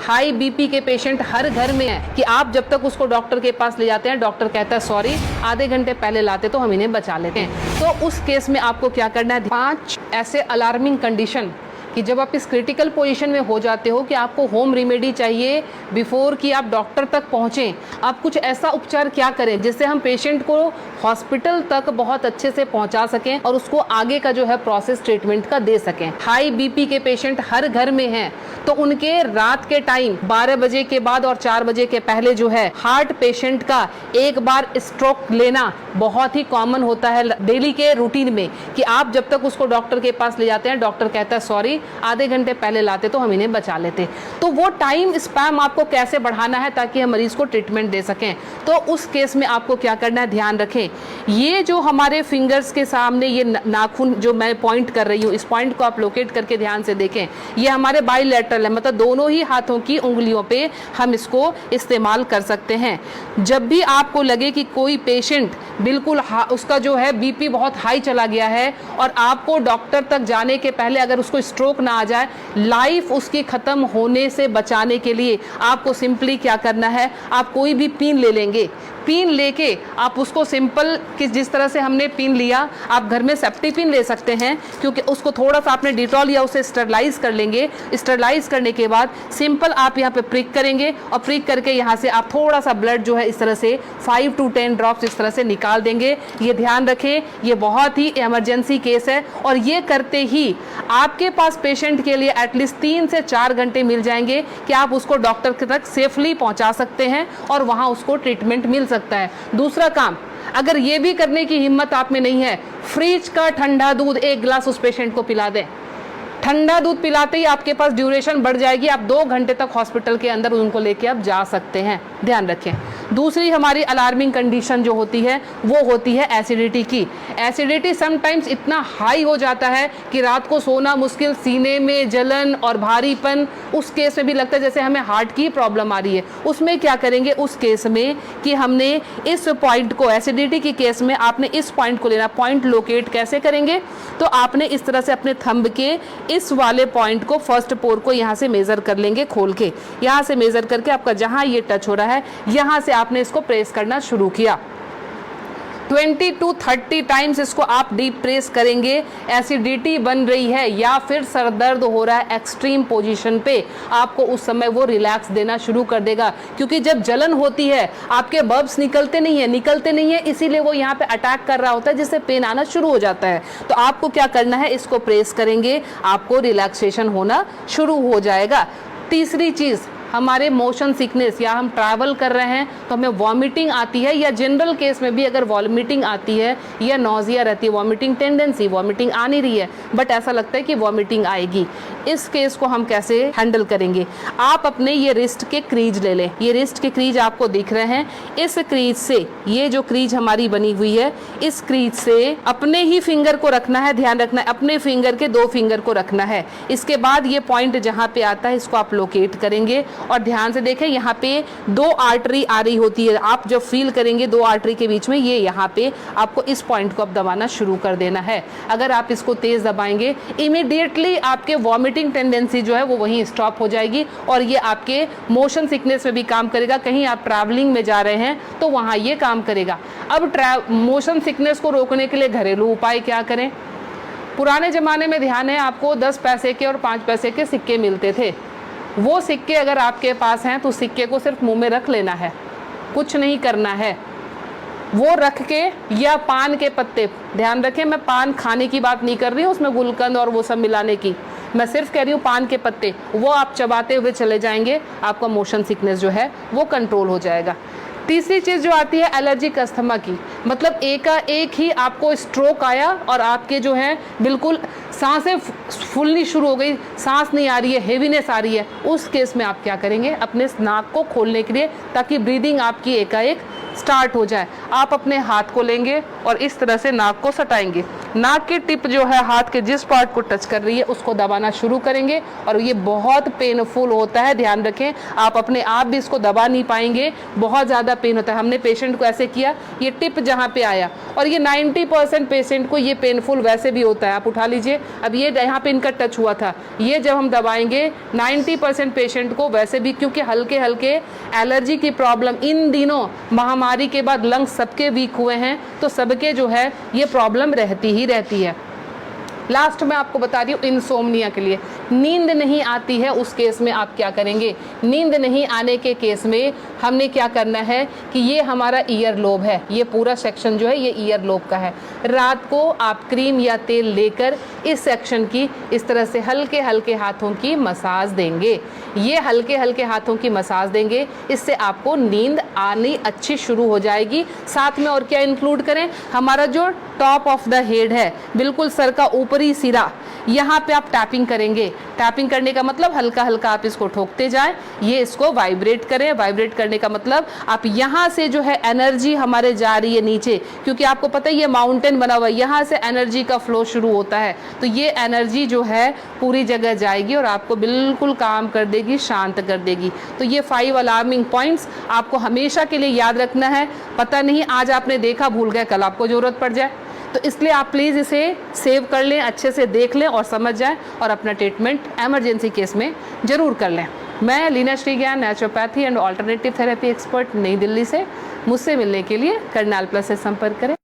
High BP के patient हर घर में है कि आप जब तक उसको डॉक्टर के पास ले जाते हैं, डॉक्टर कहता है सॉरी, आधे घंटे पहले लाते तो हम इन्हें बचा लेते हैं। तो उस केस में आपको क्या करना है, 5 ऐसे अलार्मिंग कंडीशन कि जब आप इस क्रिटिकल पोजीशन में हो जाते हो कि आपको होम रेमेडी चाहिए बिफोर कि आप डॉक्टर तक पहुँचें। आप कुछ ऐसा उपचार क्या करें जिससे हम पेशेंट को हॉस्पिटल तक बहुत अच्छे से पहुंचा सकें और उसको आगे का जो है प्रोसेस ट्रीटमेंट का दे सकें। हाई बीपी के पेशेंट हर घर में हैं, तो उनके रात के टाइम 12 बजे के बाद और 4 बजे के पहले जो है हार्ट पेशेंट का एक बार स्ट्रोक लेना बहुत ही कॉमन होता है डेली के रूटीन में कि आप जब तक उसको डॉक्टर के पास ले जाते हैं, डॉक्टर कहता है सॉरी, आधे घंटे पहले लाते तो हम इन्हें बचा लेते। तो वो टाइम स्पैम आपको कैसे बढ़ाना है ताकि हम मरीज को ट्रीटमेंट दे सकें। तो उस केस में आपको क्या करना है, ध्यान रखें, ये जो हमारे फिंगर्स के सामने ये नाखून जो मैं पॉइंट कर रही हूँ, इस पॉइंट को आप लोकेट करके ध्यान से देखें, ये हमारे बाइलेटरल है, मतलब दोनों ही हाथों की उंगलियों पे हम इसको इस्तेमाल कर सकते हैं। जब भी आपको लगे कि कोई पेशेंट बिल्कुल उसका जो है बीपी बहुत हाई चला गया है और आपको डॉक्टर तक जाने के पहले अगर उसको स्ट्रोक ना आ जाए, लाइफ उसकी खत्म होने से बचाने के लिए आपको सिंपली क्या करना है, आप कोई भी पिन ले लेंगे, पिन लेके आप उसको सिंपल कि जिस तरह से हमने पिन लिया, आप घर में सेफ्टी पिन ले सकते हैं क्योंकि उसको थोड़ा सा आपने डिटॉल या उसे स्टरलाइज कर लेंगे। स्टरलाइज करने के बाद सिंपल आप यहाँ पे प्रिक करेंगे और प्रिक करके यहाँ से आप थोड़ा सा ब्लड जो है इस तरह से 5 to 10 ड्रॉप्स इस तरह से निकाल देंगे। ये ध्यान रखें, ये बहुत ही इमरजेंसी केस है और ये करते ही आपके पास पेशेंट के लिए एटलीस्ट 3 से 4 घंटे मिल जाएंगे कि आप उसको डॉक्टर तक सेफली पहुँचा सकते हैं और वहाँ उसको ट्रीटमेंट मिल सकता है। दूसरा काम, अगर ये भी करने की हिम्मत आप में नहीं है, फ्रिज का ठंडा दूध 1 गिलास उस पेशेंट को पिला दें। ठंडा दूध पिलाते ही आपके पास ड्यूरेशन बढ़ जाएगी, आप 2 घंटे तक हॉस्पिटल के अंदर उनको लेके आप जा सकते हैं। ध्यान रखें। दूसरी हमारी अलार्मिंग कंडीशन जो होती है वो होती है एसिडिटी की। एसिडिटी समटाइम्स इतना हाई हो जाता है कि रात को सोना मुश्किल, सीने में जलन और भारीपन, उस केस में भी लगता है जैसे हमें हार्ट की प्रॉब्लम आ रही है। उसमें क्या करेंगे उस केस में कि हमने इस पॉइंट को, एसिडिटी की केस में आपने इस पॉइंट को लेना। पॉइंट लोकेट कैसे करेंगे, तो आपने इस तरह से अपने थंब के इस वाले पॉइंट को, फर्स्ट पोर को यहाँ से मेजर कर लेंगे, खोल के यहाँ से मेजर करके आपका जहाँ ये टच हो रहा है यहाँ से आपने इसको प्रेस करना शुरू किया। 20 to 30 टाइम्स इसको आप डीप प्रेस करेंगे। एसिडिटी बन रही है या फिर सर दर्द हो रहा है एक्सट्रीम पोजीशन पे, आपको उस समय वो रिलैक्स देना शुरू कर देगा क्योंकि जब जलन होती है आपके बब्स निकलते नहीं है, इसीलिए वो यहाँ पे अटैक कर रहा होता है जिससे पेन आना शुरू हो जाता है। तो आपको क्या करना है, इसको प्रेस करेंगे, आपको रिलैक्सेशन होना शुरू हो जाएगा। तीसरी चीज़, हमारे मोशन सिकनेस या हम ट्रैवल कर रहे हैं तो हमें वॉमिटिंग आती है या जनरल केस में भी अगर वॉमिटिंग आती है या नोजिया रहती है, वॉमिटिंग टेंडेंसी, वॉमिटिंग आ नहीं रही है बट ऐसा लगता है कि वॉमिटिंग आएगी, इस केस को हम कैसे हैंडल करेंगे। आप अपने ये रिस्ट के क्रीज ले लें, ये रिस्ट के क्रीज आपको दिख रहे हैं, इस क्रीज से, ये जो क्रीज हमारी बनी हुई है, इस क्रीज से अपने ही फिंगर को रखना है, ध्यान रखना है, अपने फिंगर के 2 फिंगर को रखना है। इसके बाद ये पॉइंट जहाँ पे आता है इसको आप लोकेट करेंगे और ध्यान से देखें, यहाँ पे 2 आर्टरी आ रही होती है। आप जब फील करेंगे 2 आर्टरी के बीच में, ये यहाँ पे आपको इस पॉइंट को अब दबाना शुरू कर देना है। अगर आप इसको तेज दबाएंगे इमीडिएटली आपके वॉमिटिंग टेंडेंसी जो है वो वहीं स्टॉप हो जाएगी और ये आपके मोशन सिकनेस में भी काम करेगा। कहीं आप ट्रैवलिंग में जा रहे हैं तो वहाँ ये काम करेगा। अब मोशन सिकनेस को रोकने के लिए घरेलू उपाय क्या करें। पुराने ज़माने में ध्यान है आपको 10 पैसे के और 5 पैसे के सिक्के मिलते थे। वो सिक्के अगर आपके पास हैं तो सिक्के को सिर्फ मुंह में रख लेना है, कुछ नहीं करना है। वो रख के, या पान के पत्ते, ध्यान रखें मैं पान खाने की बात नहीं कर रही हूँ, उसमें गुलकंद और वो सब मिलाने की, मैं सिर्फ कह रही हूँ पान के पत्ते, वो आप चबाते हुए चले जाएंगे, आपका मोशन सिकनेस जो है वो कंट्रोल हो जाएगा। तीसरी चीज़ जो आती है एलर्जिक अस्थमा की, मतलब एक ही आपको स्ट्रोक आया और आपके जो है बिल्कुल सांसें फूलनी शुरू हो गई, सांस नहीं आ रही है, हेवीनेस आ रही है, उस केस में आप क्या करेंगे, अपने नाक को खोलने के लिए ताकि ब्रीदिंग आपकी एकाएक स्टार्ट हो जाए, आप अपने हाथ को लेंगे और इस तरह से नाक को सटाएंगे। नाक की टिप जो है हाथ के जिस पार्ट को टच कर रही है उसको दबाना शुरू करेंगे और ये बहुत पेनफुल होता है, ध्यान रखें। आप अपने आप भी इसको दबा नहीं पाएंगे, बहुत ज़्यादा पेन होता है। हमने पेशेंट को ऐसे किया, ये टिप जहाँ पे आया, और ये 90% पेशेंट को ये पेनफुल वैसे भी होता है। आप उठा लीजिए, अब ये यहाँ पे इनका टच हुआ था, ये जब हम दबाएंगे 90% पेशेंट को वैसे भी, क्योंकि हल्के हल्के एलर्जी की प्रॉब्लम इन दिनों महामारी के बाद लंग्स सबके वीक हुए हैं, तो सबके जो है ये प्रॉब्लम रहती ही रहती है। लास्ट में आपको बता रही हूँ इंसोम्निया के लिए, नींद नहीं आती है उस केस में आप क्या करेंगे। नींद नहीं आने के केस में हमने क्या करना है कि ये हमारा ईयर लोब है, ये पूरा सेक्शन जो है ये ईयर लोब का है। रात को आप क्रीम या तेल लेकर इस सेक्शन की इस तरह से हल्के हल्के हाथों की मसाज देंगे। ये हल्के हल्के हाथों की मसाज देंगे, इससे आपको नींद आनी अच्छी शुरू हो जाएगी। साथ में और क्या इंक्लूड करें, हमारा जो टॉप ऑफ द हेड है, बिल्कुल सर का ऊपरी सिरा, यहाँ पे आप टैपिंग करेंगे। टैपिंग करने का मतलब हल्का हल्का आप इसको ठोकते जाएं, ये इसको वाइब्रेट करें। वाइब्रेट करने का मतलब आप यहाँ से जो है एनर्जी हमारे जा रही है नीचे, क्योंकि आपको पता है ये माउंटेन बना हुआ है, यहाँ से एनर्जी का फ्लो शुरू होता है, तो ये एनर्जी जो है पूरी जगह जाएगी और आपको बिल्कुल काम कर देगी, शांत कर देगी। तो ये 5 अलार्मिंग पॉइंट्स आपको हमेशा के लिए याद रखना है। पता नहीं आज आपने देखा, भूल गए, कल आपको ज़रूरत पड़ जाए, तो इसलिए आप प्लीज़ इसे सेव कर लें, अच्छे से देख लें और समझ जाएं, और अपना ट्रीटमेंट एमरजेंसी केस में ज़रूर कर लें। मैं लीना श्री ज्ञान, naturopathy and alternative therapy expert, नई दिल्ली से। मुझसे मिलने के लिए करनाल प्लस से संपर्क करें।